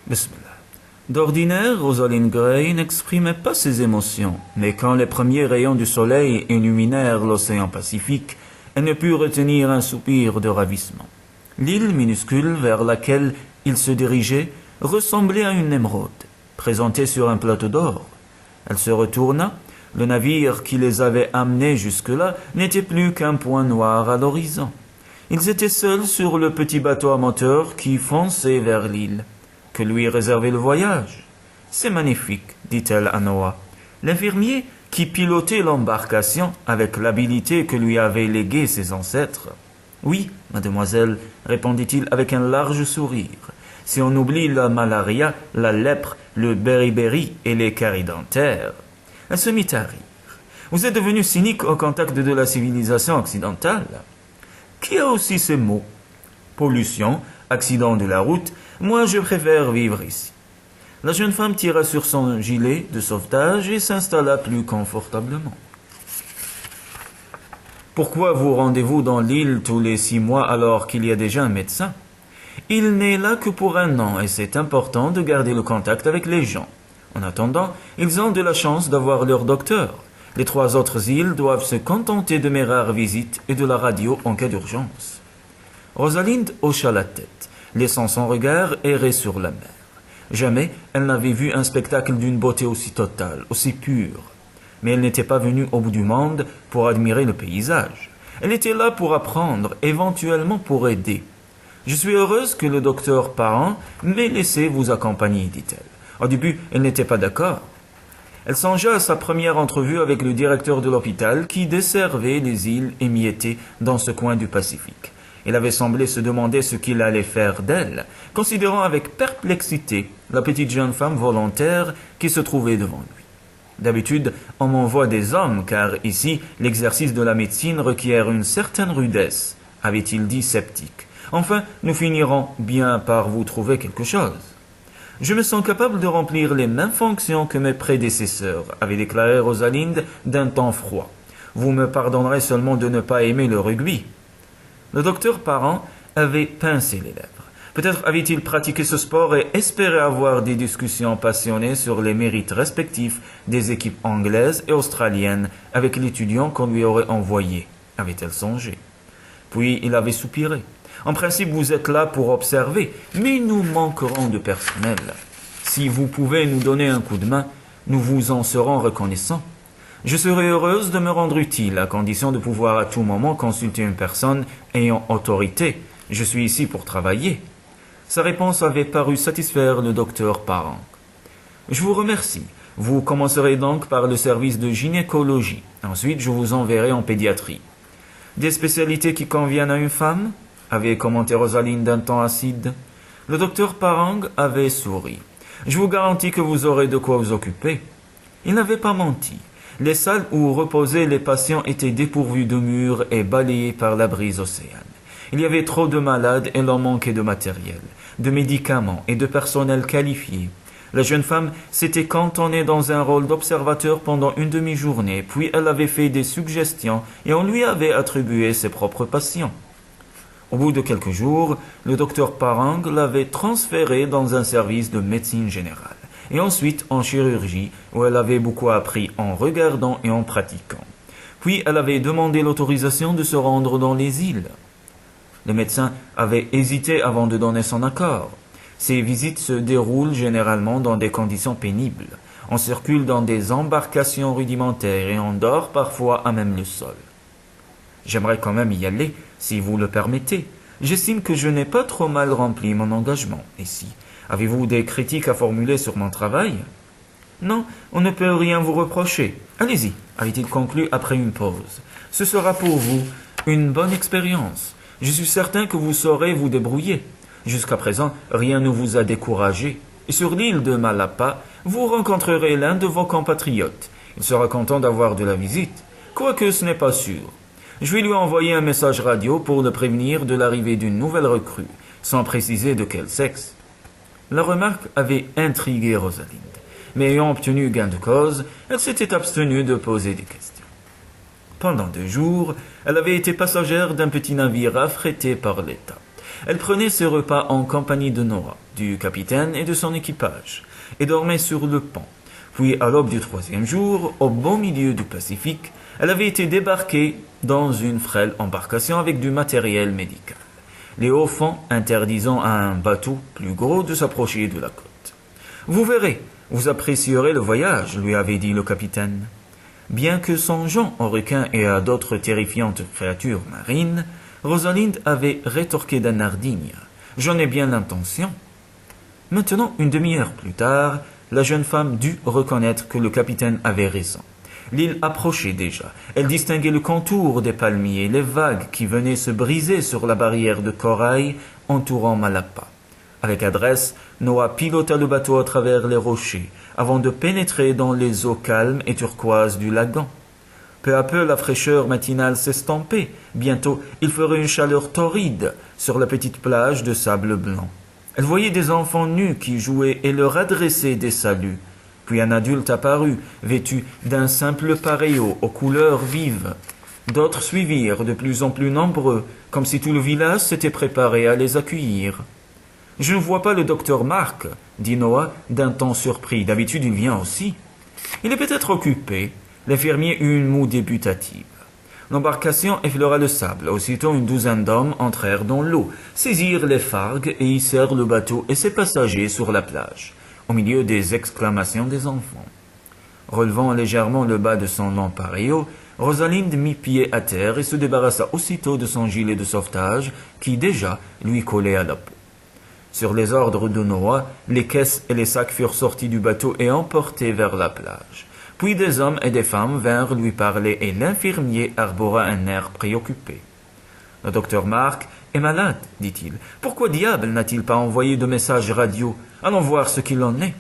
Bismillah. D'ordinaire, Rosalind Gray n'exprimait pas ses émotions, mais quand les premiers rayons du soleil illuminèrent l'océan Pacifique, elle ne put retenir un soupir de ravissement. L'île minuscule vers laquelle il se dirigeait ressemblait à une émeraude, présentée sur un plateau d'or. Elle se retourna. Le navire qui les avait amenés jusque-là n'était plus qu'un point noir à l'horizon. Ils étaient seuls sur le petit bateau à moteur qui fonçait vers l'île. Que lui réservait le voyage? C'est magnifique, dit-elle à Noah. L'infirmier qui pilotait l'embarcation avec l'habileté que lui avaient léguée ses ancêtres. Oui, mademoiselle, répondit-il avec un large sourire. Si on oublie la malaria, la lèpre, le beriberi et les caries dentaires. Elle se mit à rire. Vous êtes devenu cynique au contact de la civilisation occidentale. Qui a aussi ces mots? Pollution, accident de la route, moi je préfère vivre ici. La jeune femme tira sur son gilet de sauvetage et s'installa plus confortablement. Pourquoi vous rendez-vous dans l'île tous les 6 mois alors qu'il y a déjà un médecin? Il n'est là que pour 1 an et c'est important de garder le contact avec les gens. En attendant, ils ont de la chance d'avoir leur docteur. Les 3 autres îles doivent se contenter de mes rares visites et de la radio en cas d'urgence. Rosalind hocha la tête, laissant son regard errer sur la mer. Jamais elle n'avait vu un spectacle d'une beauté aussi totale, aussi pure. Mais elle n'était pas venue au bout du monde pour admirer le paysage. Elle était là pour apprendre, éventuellement pour aider. « Je suis heureuse que le docteur Parent m'ait laissé vous accompagner, dit-elle. Au début, elle n'était pas d'accord. Elle songea à sa première entrevue avec le directeur de l'hôpital qui desservait les îles émiettées dans ce coin du Pacifique. Il avait semblé se demander ce qu'il allait faire d'elle, considérant avec perplexité la petite jeune femme volontaire qui se trouvait devant lui. D'habitude, on m'envoie des hommes, car ici, l'exercice de la médecine requiert une certaine rudesse, avait-il dit sceptique. Enfin, nous finirons bien par vous trouver quelque chose. Je me sens capable de remplir les mêmes fonctions que mes prédécesseurs, avait déclaré Rosalind d'un ton froid. Vous me pardonnerez seulement de ne pas aimer le rugby. Le docteur Parent avait pincé les lèvres. Peut-être avait-il pratiqué ce sport et espérait avoir des discussions passionnées sur les mérites respectifs des équipes anglaises et australiennes avec l'étudiant qu'on lui aurait envoyé, avait-elle songé. Puis il avait soupiré. En principe, vous êtes là pour observer, mais nous manquerons de personnel. Si vous pouvez nous donner un coup de main, nous vous en serons reconnaissants. Je serai heureuse de me rendre utile, à condition de pouvoir à tout moment consulter une personne ayant autorité. Je suis ici pour travailler. Sa réponse avait paru satisfaire le docteur Parent. Je vous remercie. Vous commencerez donc par le service de gynécologie. Ensuite, je vous enverrai en pédiatrie. Des spécialités qui conviennent à une femme? Avait commenté Rosalind d'un ton acide. Le docteur Parang avait souri. Je vous garantis que vous aurez de quoi vous occuper. Il n'avait pas menti. Les salles où reposaient les patients étaient dépourvues de murs et balayées par la brise océane. Il y avait trop de malades et l'on manquait de matériel, de médicaments et de personnel qualifié. La jeune femme s'était cantonnée dans un rôle d'observateur pendant une demi-journée, puis elle avait fait des suggestions et on lui avait attribué ses propres patients. Au bout de quelques jours, le docteur Parang l'avait transférée dans un service de médecine générale, et ensuite en chirurgie, où elle avait beaucoup appris en regardant et en pratiquant. Puis elle avait demandé l'autorisation de se rendre dans les îles. Le médecin avait hésité avant de donner son accord. Ces visites se déroulent généralement dans des conditions pénibles. On circule dans des embarcations rudimentaires et on dort parfois à même le sol. J'aimerais quand même y aller, si vous le permettez. J'estime que je n'ai pas trop mal rempli mon engagement ici. Avez-vous des critiques à formuler sur mon travail? Non, on ne peut rien vous reprocher. Allez-y, avait-il conclu après une pause. Ce sera pour vous une bonne expérience. Je suis certain que vous saurez vous débrouiller. Jusqu'à présent, rien ne vous a découragé. Et sur l'île de Malapa, vous rencontrerez l'un de vos compatriotes. Il sera content d'avoir de la visite, quoique ce n'est pas sûr. Je vais lui envoyer un message radio pour le prévenir de l'arrivée d'une nouvelle recrue, sans préciser de quel sexe. La remarque avait intrigué Rosalind, mais ayant obtenu gain de cause, elle s'était abstenue de poser des questions. Pendant 2 jours, elle avait été passagère d'un petit navire affrété par l'État. Elle prenait ses repas en compagnie de Noah, du capitaine et de son équipage, et dormait sur le pont. Puis, à l'aube du 3e jour, au beau milieu du Pacifique, elle avait été débarquée dans une frêle embarcation avec du matériel médical, les hauts fonds interdisant à un bateau plus gros de s'approcher de la côte. « Vous verrez, vous apprécierez le voyage, lui avait dit le capitaine. Bien que songeant aux requins et à d'autres terrifiantes créatures marines, Rosalind avait rétorqué d'un air digne. « J'en ai bien l'intention. » Maintenant, une demi-heure plus tard, la jeune femme dut reconnaître que le capitaine avait raison. L'île approchait déjà. Elle distinguait le contour des palmiers, les vagues qui venaient se briser sur la barrière de corail entourant Malapa. Avec adresse, Noah pilota le bateau à travers les rochers, avant de pénétrer dans les eaux calmes et turquoises du lagon. Peu à peu, la fraîcheur matinale s'estompait. Bientôt, il ferait une chaleur torride sur la petite plage de sable blanc. Elle voyait des enfants nus qui jouaient et leur adressaient des saluts. Puis un adulte apparut, vêtu d'un simple paréo aux couleurs vives. D'autres suivirent, de plus en plus nombreux, comme si tout le village s'était préparé à les accueillir. « Je ne vois pas le docteur Mark, » dit Noah d'un ton surpris. « D'habitude, il vient aussi. »« Il est peut-être occupé. » L'infirmier eut une moue débutative. L'embarcation effleura le sable. Aussitôt, une douzaine d'hommes entrèrent dans l'eau, saisirent les fargues et hissèrent le bateau et ses passagers sur la plage, au milieu des exclamations des enfants. Relevant légèrement le bas de son long paréo, Rosalind mit pied à terre et se débarrassa aussitôt de son gilet de sauvetage qui déjà lui collait à la peau. Sur les ordres de Noah, les caisses et les sacs furent sortis du bateau et emportés vers la plage. Puis des hommes et des femmes vinrent lui parler et l'infirmier arbora un air préoccupé. « Le docteur Mark est malade, dit-il. Pourquoi diable n'a-t-il pas envoyé de message radio? Allons voir ce qu'il en est. »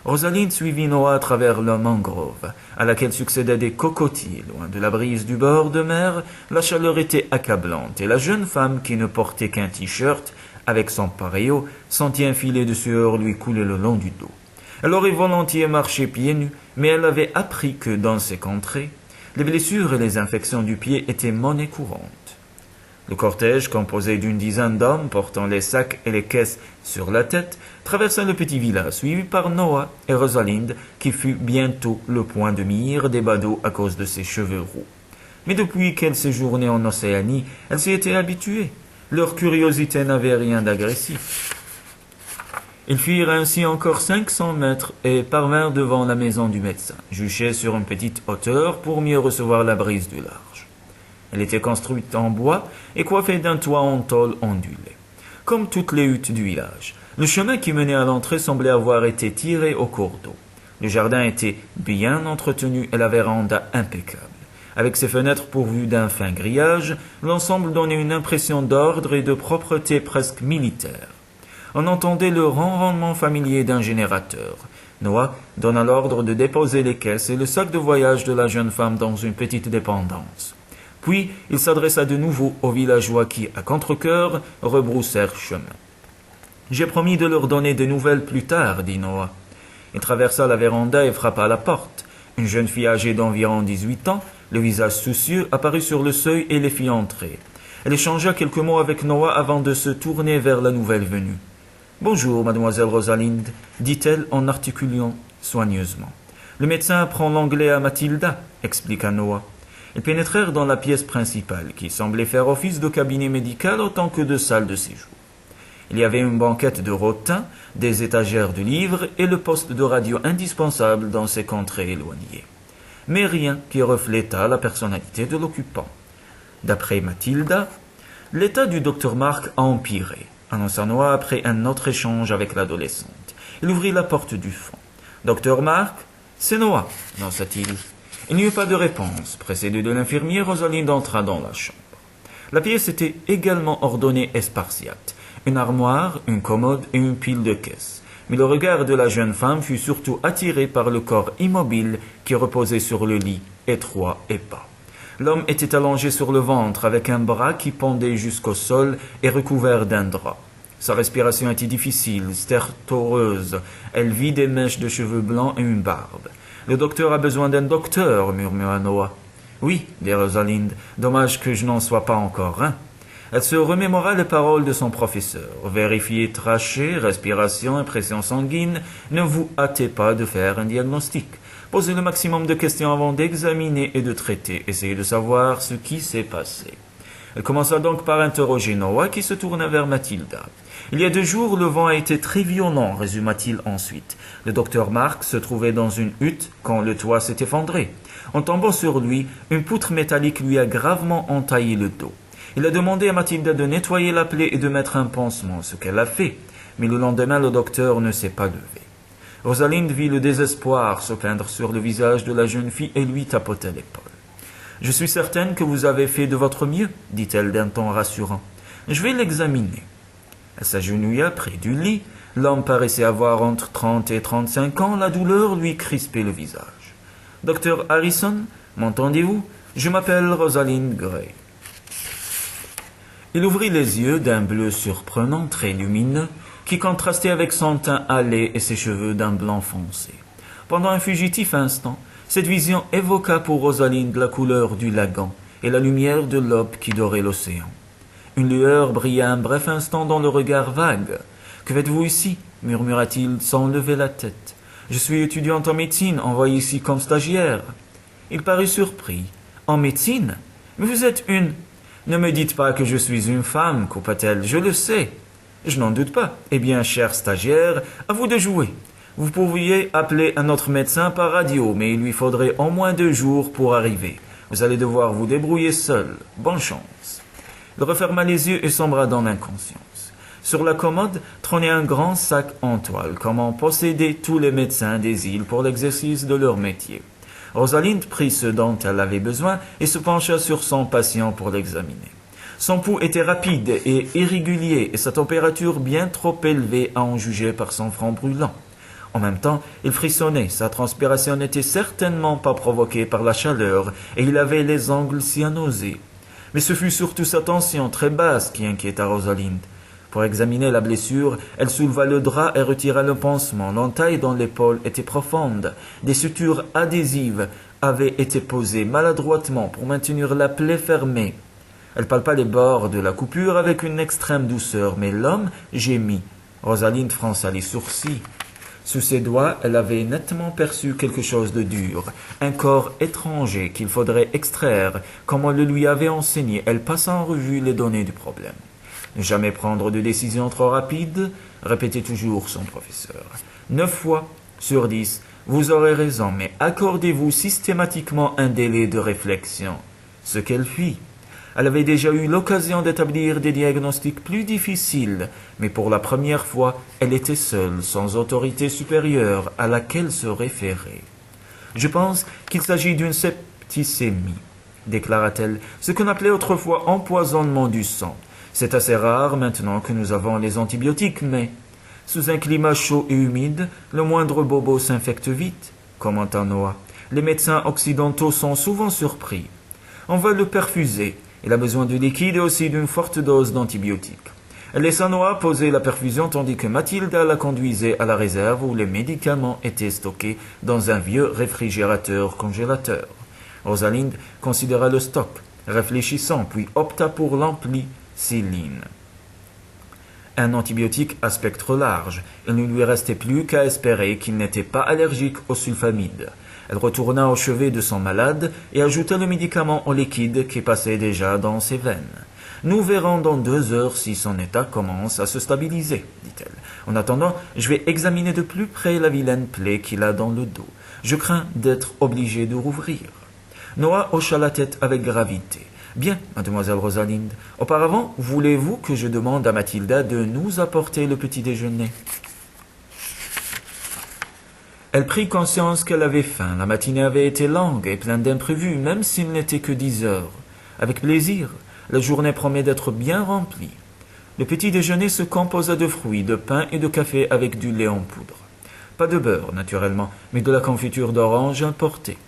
Rosalind suivit Noah à travers la mangrove, à laquelle succédaient des cocotiers. Loin de la brise du bord de mer, la chaleur était accablante et la jeune femme qui ne portait qu'un t-shirt avec son paréo sentit un filet de sueur lui couler le long du dos. Elle aurait volontiers marché pieds nus, mais elle avait appris que, dans ces contrées, les blessures et les infections du pied étaient monnaie courante. Le cortège, composé d'une dizaine d'hommes portant les sacs et les caisses sur la tête, traversa le petit village, suivi par Noah et Rosalind, qui fut bientôt le point de mire des badauds à cause de ses cheveux roux. Mais depuis qu'elle séjournait en Océanie, elle s'y était habituée. Leur curiosité n'avait rien d'agressif. Ils firent ainsi encore 500 mètres et parvinrent devant la maison du médecin, juchée sur une petite hauteur pour mieux recevoir la brise du large. Elle était construite en bois et coiffée d'un toit en tôle ondulé. Comme toutes les huttes du village, le chemin qui menait à l'entrée semblait avoir été tiré au cours d'eau. Le jardin était bien entretenu et la véranda impeccable. Avec ses fenêtres pourvues d'un fin grillage, l'ensemble donnait une impression d'ordre et de propreté presque militaire. On entendait le ronronnement familier d'un générateur. Noah donna l'ordre de déposer les caisses et le sac de voyage de la jeune femme dans une petite dépendance. Puis, il s'adressa de nouveau aux villageois qui, à contre-cœur, rebroussèrent chemin. « J'ai promis de leur donner des nouvelles plus tard, » dit Noah. Il traversa la véranda et frappa à la porte. Une jeune fille âgée d'environ 18 ans, le visage soucieux, apparut sur le seuil et les fit entrer. Elle échangea quelques mots avec Noah avant de se tourner vers la nouvelle venue. « Bonjour, mademoiselle Rosalind, » dit-elle en articulant soigneusement. « Le médecin apprend l'anglais à Mathilda, » expliqua Noah. Ils pénétrèrent dans la pièce principale, qui semblait faire office de cabinet médical autant que de salle de séjour. Il y avait une banquette de rotin, des étagères de livres et le poste de radio indispensable dans ces contrées éloignées. Mais rien qui reflétât la personnalité de l'occupant. D'après Mathilda, l'état du docteur Mark a empiré, annonça Noah après un autre échange avec l'adolescente. Il ouvrit la porte du fond. « Docteur Mark, c'est Noah, » lança-t-il. Il n'y eut pas de réponse. Précédée de l'infirmier, Rosalind entra dans la chambre. La pièce était également ordonnée et spartiate. Une armoire, une commode et une pile de caisses. Mais le regard de la jeune femme fut surtout attiré par le corps immobile qui reposait sur le lit, étroit et bas. L'homme était allongé sur le ventre avec un bras qui pendait jusqu'au sol et recouvert d'un drap. Sa respiration était difficile, stertoreuse. Elle vit des mèches de cheveux blancs et une barbe. « Le docteur a besoin d'un docteur, » murmura Noah. « Oui, dit Rosalind, dommage que je n'en sois pas encore un. » Elle se remémora les paroles de son professeur. Vérifiez trachée, respiration, impression sanguine. Ne vous hâtez pas de faire un diagnostic. Posez le maximum de questions avant d'examiner et de traiter. Essayez de savoir ce qui s'est passé. Elle commença donc par interroger Noah qui se tourna vers Mathilda. Il y a 2 jours, le vent a été très violent, résuma-t-il ensuite. Le docteur Mark se trouvait dans une hutte quand le toit s'est effondré. En tombant sur lui, une poutre métallique lui a gravement entaillé le dos. Il a demandé à Mathilda de nettoyer la plaie et de mettre un pansement, ce qu'elle a fait. Mais le lendemain, le docteur ne s'est pas levé. Rosalind vit le désespoir se peindre sur le visage de la jeune fille et lui tapota l'épaule. « Je suis certaine que vous avez fait de votre mieux, dit-elle d'un ton rassurant. Je vais l'examiner. » Elle s'agenouilla près du lit. L'homme paraissait avoir entre 30 et 35 ans. La douleur lui crispait le visage. « Docteur Harrison, m'entendez-vous? Je m'appelle Rosalind Gray. » Il ouvrit les yeux d'un bleu surprenant, très lumineux, qui contrastait avec son teint hâlé et ses cheveux d'un blanc foncé. Pendant un fugitif instant, cette vision évoqua pour Rosalind la couleur du lagon et la lumière de l'aube qui dorait l'océan. Une lueur brilla un bref instant dans le regard vague. « Que faites-vous ici » murmura-t-il sans lever la tête. « Je suis étudiante en médecine, envoyée ici comme stagiaire. » Il parut surpris. « En médecine ? Mais vous êtes une... » « Ne me dites pas que je suis une femme, coupa-t-elle, je le sais. »« Je n'en doute pas. Eh bien, cher stagiaire, à vous de jouer. Vous pourriez appeler un autre médecin par radio, mais il lui faudrait au moins 2 jours pour arriver. Vous allez devoir vous débrouiller seul. Bonne chance. » Il referma les yeux et sombra dans l'inconscience. Sur la commode trônait un grand sac en toile, comme en possédaient tous les médecins des îles pour l'exercice de leur métier. Rosalind prit ce dont elle avait besoin et se pencha sur son patient pour l'examiner. Son pouls était rapide et irrégulier et sa température bien trop élevée à en juger par son front brûlant. En même temps, il frissonnait, sa transpiration n'était certainement pas provoquée par la chaleur et il avait les ongles cyanosés. Mais ce fut surtout sa tension très basse qui inquiéta Rosalind. Pour examiner la blessure, elle souleva le drap et retira le pansement. L'entaille dans l'épaule était profonde. Des sutures adhésives avaient été posées maladroitement pour maintenir la plaie fermée. Elle palpa les bords de la coupure avec une extrême douceur, mais l'homme gémit. Rosalind fronça les sourcils. Sous ses doigts, elle avait nettement perçu quelque chose de dur, un corps étranger qu'il faudrait extraire, comme on le lui avait enseigné. Elle passa en revue les données du problème. Ne jamais prendre de décision trop rapide, répétait toujours son professeur. 9 fois sur 10, vous aurez raison, mais accordez-vous systématiquement un délai de réflexion. Ce qu'elle fit. Elle avait déjà eu l'occasion d'établir des diagnostics plus difficiles, mais pour la première fois, elle était seule, sans autorité supérieure à laquelle se référer. « Je pense qu'il s'agit d'une septicémie, » déclara-t-elle, ce qu'on appelait autrefois empoisonnement du sang. C'est assez rare maintenant que nous avons les antibiotiques, mais sous un climat chaud et humide, le moindre bobo s'infecte vite, commenta Noah. Les médecins occidentaux sont souvent surpris. On va le perfuser. Il a besoin de liquide et aussi d'une forte dose d'antibiotiques. Elle laissa Noah poser la perfusion tandis que Mathilda la conduisait à la réserve où les médicaments étaient stockés dans un vieux réfrigérateur congélateur. Rosalind considéra le stock, réfléchissant, puis opta pour l'ampicilline. Un antibiotique à spectre large. Il ne lui restait plus qu'à espérer qu'il n'était pas allergique au sulfamide. Elle retourna au chevet de son malade et ajouta le médicament au liquide qui passait déjà dans ses veines. « Nous verrons dans 2 heures si son état commence à se stabiliser, dit-elle. En attendant, je vais examiner de plus près la vilaine plaie qu'il a dans le dos. Je crains d'être obligé de rouvrir. » Noah hocha la tête avec gravité. « Bien, mademoiselle Rosalind. Auparavant, voulez-vous que je demande à Mathilda de nous apporter le petit déjeuner ?» Elle prit conscience qu'elle avait faim. La matinée avait été longue et pleine d'imprévus, même s'il n'était que 10 heures. Avec plaisir, la journée promet d'être bien remplie. Le petit déjeuner se composa de fruits, de pain et de café avec du lait en poudre. Pas de beurre, naturellement, mais de la confiture d'orange importée.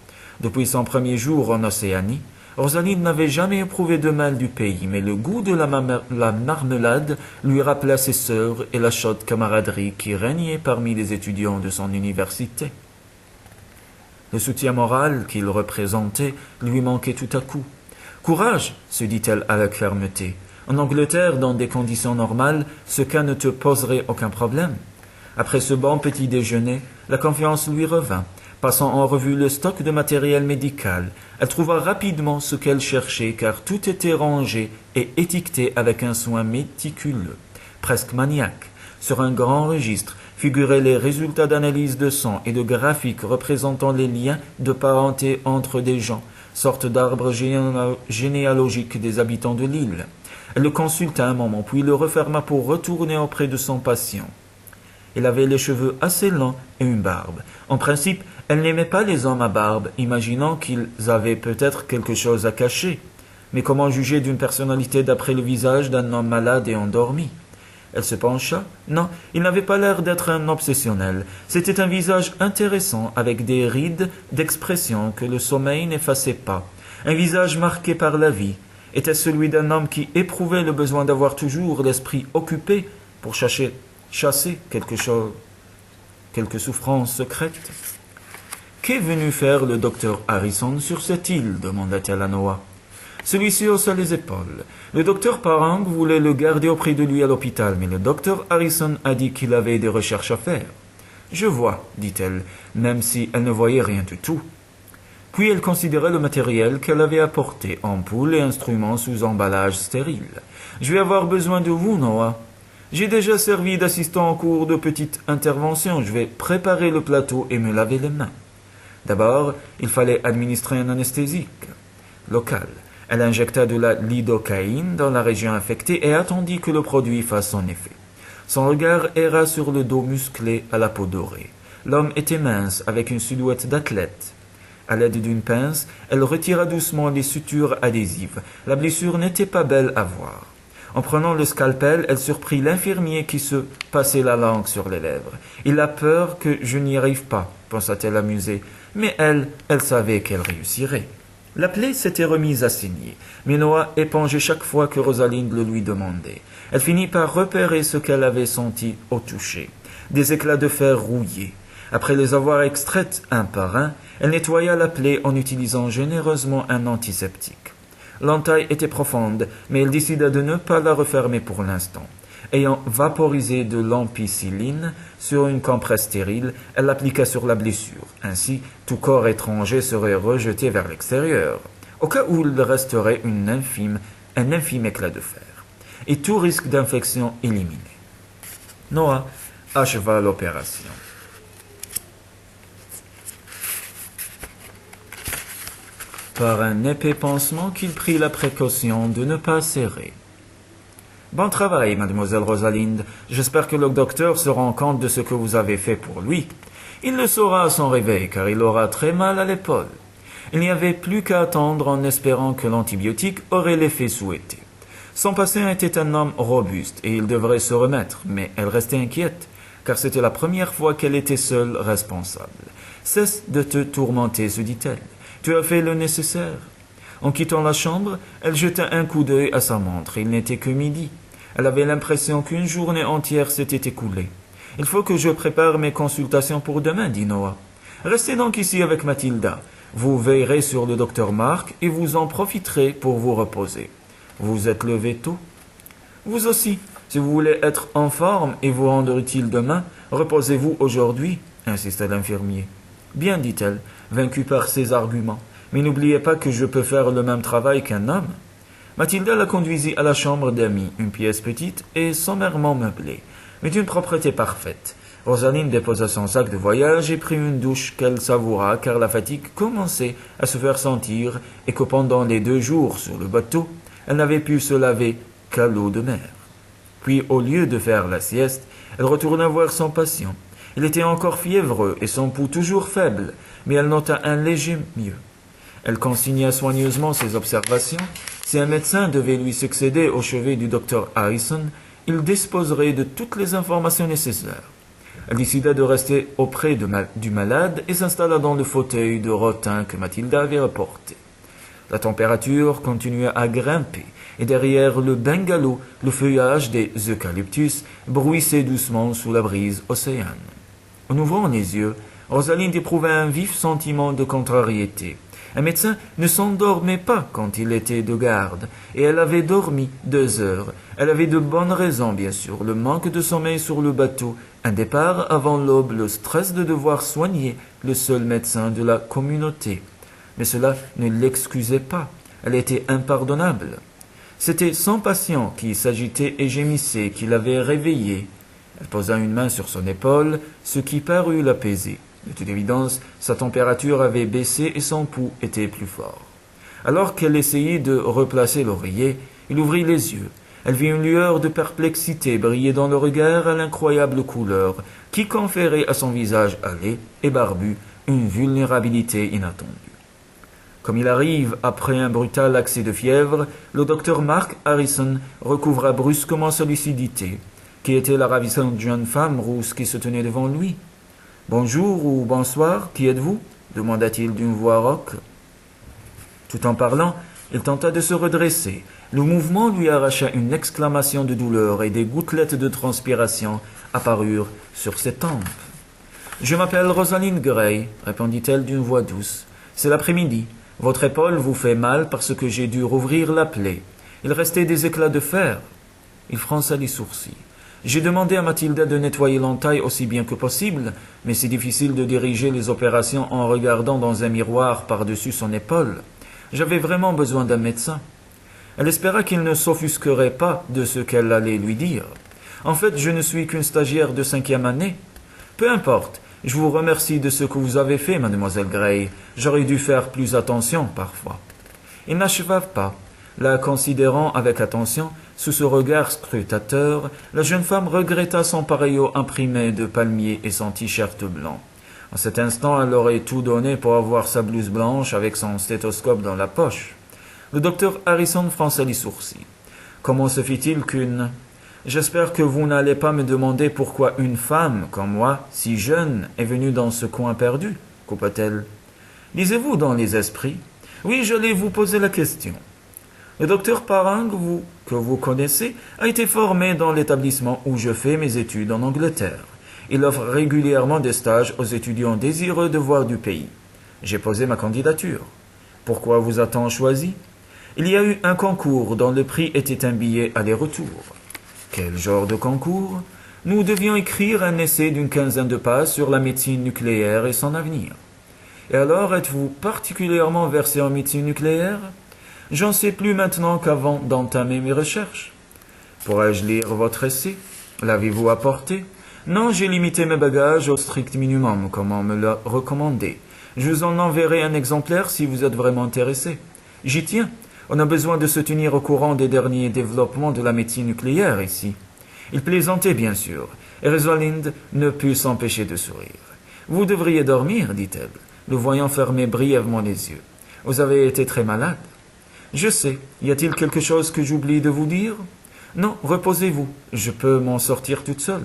Depuis son premier jour en Océanie, Rosalind n'avait jamais éprouvé de mal du pays, mais le goût de la marmelade lui rappela ses sœurs et la chaude camaraderie qui régnait parmi les étudiants de son université. Le soutien moral qu'il représentait lui manquait tout à coup. « Courage !» se dit-elle avec fermeté. En Angleterre, dans des conditions normales, ce cas ne te poserait aucun problème. Après ce bon petit déjeuner, la confiance lui revint. Passant en revue le stock de matériel médical, elle trouva rapidement ce qu'elle cherchait car tout était rangé et étiqueté avec un soin méticuleux, presque maniaque. Sur un grand registre figuraient les résultats d'analyse de sang et de graphiques représentant les liens de parenté entre des gens, sorte d'arbre généalogique des habitants de l'île. Elle le consulta un moment, puis le referma pour retourner auprès de son patient. Il avait les cheveux assez longs et une barbe. En principe, elle n'aimait pas les hommes à barbe, imaginant qu'ils avaient peut-être quelque chose à cacher. Mais comment juger d'une personnalité d'après le visage d'un homme malade et endormi? Elle se pencha. Non, il n'avait pas l'air d'être un obsessionnel. C'était un visage intéressant, avec des rides d'expression que le sommeil n'effaçait pas. Un visage marqué par la vie. Était celui d'un homme qui éprouvait le besoin d'avoir toujours l'esprit occupé pour chasser quelque souffrance secrète. Qu'est venu faire le docteur Harrison sur cette île demanda-t-elle à Noah. Celui-ci haussa les épaules. Le docteur Parang voulait le garder auprès de lui à l'hôpital, mais le docteur Harrison a dit qu'il avait des recherches à faire. Je vois, dit-elle, même si elle ne voyait rien du tout. Puis elle considérait le matériel qu'elle avait apporté, ampoules et instruments sous emballage stérile. Je vais avoir besoin de vous, Noah. J'ai déjà servi d'assistant en cours de petite intervention. Je vais préparer le plateau et me laver les mains. D'abord, il fallait administrer un anesthésique local. Elle injecta de la lidocaïne dans la région affectée et attendit que le produit fasse son effet. Son regard erra sur le dos musclé à la peau dorée. L'homme était mince, avec une silhouette d'athlète. À l'aide d'une pince, elle retira doucement les sutures adhésives. La blessure n'était pas belle à voir. En prenant le scalpel, elle surprit l'infirmier qui se passait la langue sur les lèvres. « Il a peur que je n'y arrive pas », pensa-t-elle amusée. Mais elle savait qu'elle réussirait. La plaie s'était remise à saigner, mais Noah épongeait chaque fois que Rosalind le lui demandait. Elle finit par repérer ce qu'elle avait senti au toucher. Des éclats de fer rouillés. Après les avoir extraites un par un, elle nettoya la plaie en utilisant généreusement un antiseptique. L'entaille était profonde, mais elle décida de ne pas la refermer pour l'instant. Ayant vaporisé de l'ampicilline sur une compresse stérile, elle l'appliqua sur la blessure. Ainsi, tout corps étranger serait rejeté vers l'extérieur, au cas où il resterait un infime éclat de fer, et tout risque d'infection éliminé. Noah acheva l'opération. Par un épais pansement qu'il prit la précaution de ne pas serrer. « Bon travail, mademoiselle Rosalind. J'espère que le docteur se rend compte de ce que vous avez fait pour lui. Il le saura à son réveil, car il aura très mal à l'épaule. » Il n'y avait plus qu'à attendre en espérant que l'antibiotique aurait l'effet souhaité. Son patient était un homme robuste, et il devrait se remettre, mais elle restait inquiète, car c'était la première fois qu'elle était seule responsable. « Cesse de te tourmenter, se dit-elle. Tu as fait le nécessaire. » En quittant la chambre, elle jeta un coup d'œil à sa montre. Il n'était que midi. Elle avait l'impression qu'une journée entière s'était écoulée. « Il faut que je prépare mes consultations pour demain, dit Noah. Restez donc ici avec Mathilda. Vous veillerez sur le docteur Mark et vous en profiterez pour vous reposer. Vous êtes levé tôt? Vous aussi. Si vous voulez être en forme et vous rendre utile demain, reposez-vous aujourd'hui, insista l'infirmier. Bien, dit-elle, vaincue par ses arguments. Mais n'oubliez pas que je peux faire le même travail qu'un homme. Mathilda la conduisit à la chambre d'amis, une pièce petite et sommairement meublée, mais d'une propreté parfaite. Rosalind déposa son sac de voyage et prit une douche qu'elle savoura car la fatigue commençait à se faire sentir et que pendant les 2 jours sur le bateau, elle n'avait pu se laver qu'à l'eau de mer. Puis, au lieu de faire la sieste, elle retourna voir son patient. Il était encore fiévreux et son pouls toujours faible, mais elle nota un léger mieux. Elle consigna soigneusement ses observations. Si un médecin devait lui succéder au chevet du docteur Harrison, il disposerait de toutes les informations nécessaires. Elle décida de rester auprès du malade et s'installa dans le fauteuil de rotin que Mathilda avait apporté. La température continuait à grimper, et derrière le bungalow, le feuillage des eucalyptus bruissait doucement sous la brise océane. En ouvrant les yeux, Rosalind éprouva un vif sentiment de contrariété. Un médecin ne s'endormait pas quand il était de garde, et elle avait dormi 2 heures. Elle avait de bonnes raisons, bien sûr, le manque de sommeil sur le bateau, un départ avant l'aube, le stress de devoir soigner le seul médecin de la communauté. Mais cela ne l'excusait pas. Elle était impardonnable. C'était son patient qui s'agitait et gémissait qui l'avait réveillée. Elle posa une main sur son épaule, ce qui parut l'apaiser. De toute évidence, sa température avait baissé et son pouls était plus fort. Alors qu'elle essayait de replacer l'oreiller, il ouvrit les yeux. Elle vit une lueur de perplexité briller dans le regard à l'incroyable couleur qui conférait à son visage hâlé et barbu une vulnérabilité inattendue. Comme il arrive après un brutal accès de fièvre, le docteur Mark Harrison recouvra brusquement sa lucidité. Qui était la ravissante jeune femme rousse qui se tenait devant lui? « Bonjour ou bonsoir, qui êtes-vous » demanda-t-il d'une voix rauque. Tout en parlant, il tenta de se redresser. Le mouvement lui arracha une exclamation de douleur et des gouttelettes de transpiration apparurent sur ses tempes. « Je m'appelle Rosalind Gray, répondit-elle d'une voix douce. C'est l'après-midi. Votre épaule vous fait mal parce que j'ai dû rouvrir la plaie. Il restait des éclats de fer. Il fronça les sourcils. J'ai demandé à Mathilda de nettoyer l'entaille aussi bien que possible, mais c'est difficile de diriger les opérations en regardant dans un miroir par-dessus son épaule. J'avais vraiment besoin d'un médecin. Elle espéra qu'il ne s'offusquerait pas de ce qu'elle allait lui dire. En fait, je ne suis qu'une stagiaire de 5e année. Peu importe, je vous remercie de ce que vous avez fait, mademoiselle Gray. J'aurais dû faire plus attention parfois. Il n'acheva pas. La considérant avec attention, sous ce regard scrutateur, la jeune femme regretta son pareillo imprimé de palmier et son t-shirt blanc. En cet instant, elle aurait tout donné pour avoir sa blouse blanche avec son stéthoscope dans la poche. Le docteur Harrison fronça les sourcils. Comment se fit-il qu'une... J'espère que vous n'allez pas me demander pourquoi une femme, comme moi, si jeune, est venue dans ce coin perdu, coupa-t-elle. Lisez-vous dans les esprits? Oui, j'allais vous poser la question. Le docteur Parang, que vous connaissez, a été formé dans l'établissement où je fais mes études en Angleterre. Il offre régulièrement des stages aux étudiants désireux de voir du pays. J'ai posé ma candidature. Pourquoi vous a-t-on choisi? Il y a eu un concours dont le prix était un billet aller-retour. Quel genre de concours? Nous devions écrire un essai d'une 15aine de pages sur la médecine nucléaire et son avenir. Et alors, êtes-vous particulièrement versé en médecine nucléaire? J'en sais plus maintenant qu'avant d'entamer mes recherches. Pourrais-je lire votre essai? L'avez-vous apporté? Non, j'ai limité mes bagages au strict minimum, comme on me l'a recommandé. Je vous en enverrai un exemplaire si vous êtes vraiment intéressé. J'y tiens. On a besoin de se tenir au courant des derniers développements de la médecine nucléaire ici. Il plaisantait bien sûr, et Rosalind ne put s'empêcher de sourire. Vous devriez dormir, dit-elle, le voyant fermer brièvement les yeux. Vous avez été très malade. Je sais. Y a-t-il quelque chose que j'oublie de vous dire? Non, reposez-vous. Je peux m'en sortir toute seule.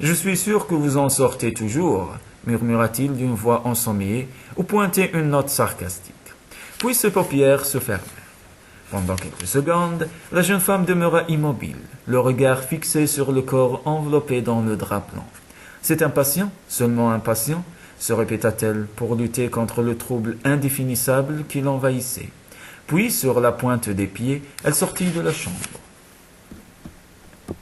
Je suis sûr que vous en sortez toujours, murmura-t-il d'une voix ensommeillée, où pointait une note sarcastique. Puis ses paupières se fermèrent. Pendant quelques secondes, la jeune femme demeura immobile, le regard fixé sur le corps enveloppé dans le drap blanc. C'est un patient, seulement un patient, se répéta-t-elle pour lutter contre le trouble indéfinissable qui l'envahissait. Puis, sur la pointe des pieds, elle sortit de la chambre.